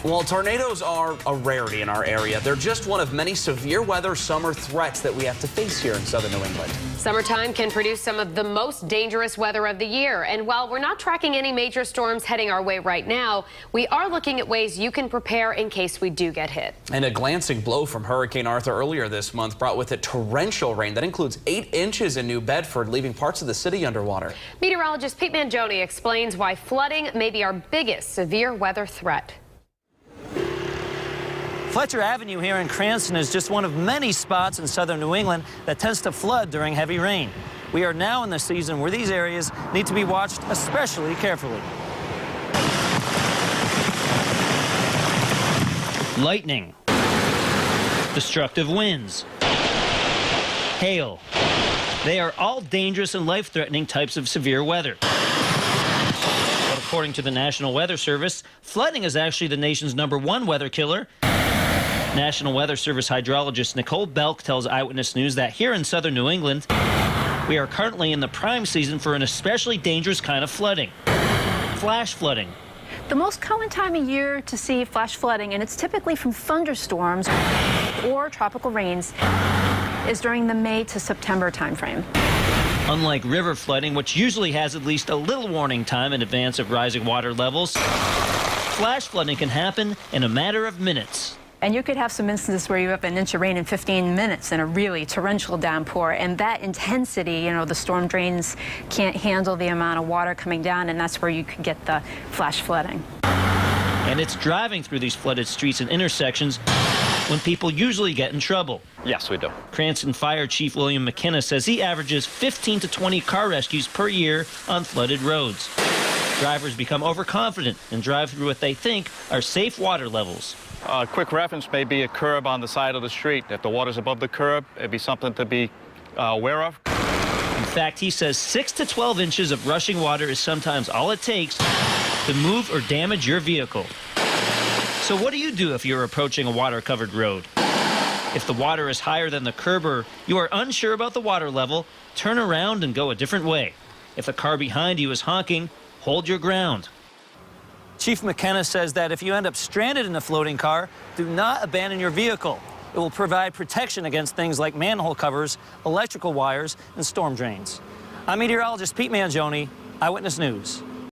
Well, tornadoes are a rarity in our area. They're just one of many severe weather summer threats that we have to face here in southern New England. Summertime can produce some of the most dangerous weather of the year. And while we're not tracking any major storms heading our way right now, we are looking at ways you can prepare in case we do get hit. And a glancing blow from Hurricane Arthur earlier this month brought with it torrential rain that includes 8 inches in New Bedford, leaving parts of the city underwater. Meteorologist Pete Mangione explains why flooding may be our biggest severe weather threat. Fletcher Avenue here in Cranston is just one of many spots in southern New England that tends to flood during heavy rain. We are now in the season where these areas need to be watched especially carefully. Lightning, destructive winds, hail. They are all dangerous and life-threatening types of severe weather. But according to the National Weather Service, flooding is actually the nation's #1 weather killer. National Weather Service hydrologist Nicole Belk tells Eyewitness News that here in southern New England, we are currently in the prime season for an especially dangerous kind of flooding, flash flooding. The most common time of year to see flash flooding, and it's typically from thunderstorms or tropical rains, is during the May to September timeframe. Unlike river flooding, which usually has at least a little warning time in advance of rising water levels, flash flooding can happen in a matter of minutes. And you could have some instances where you have an inch of rain in 15 minutes in a really torrential downpour. And that intensity, you know, the storm drains can't handle the amount of water coming down, and that's where you could get the flash flooding. And it's driving through these flooded streets and intersections when people usually get in trouble. Yes, we do. Cranston Fire Chief William McKenna says he averages 15 to 20 car rescues per year on flooded roads. Drivers become overconfident and drive through what they think are safe water levels. A quick reference may be a curb on the side of the street. If the water's above the curb, it'd be something to be aware of. In fact, he says 6 to 12 inches of rushing water is sometimes all it takes to move or damage your vehicle. So what do you do if you're approaching a water-covered road? If the water is higher than the curb or you are unsure about the water level, turn around and go a different way. If the car behind you is honking, hold your ground. Chief McKenna says that if you end up stranded in a floating car, do not abandon your vehicle. It will provide protection against things like manhole covers, electrical wires, and storm drains. I'm meteorologist Pete Mangione, Eyewitness News.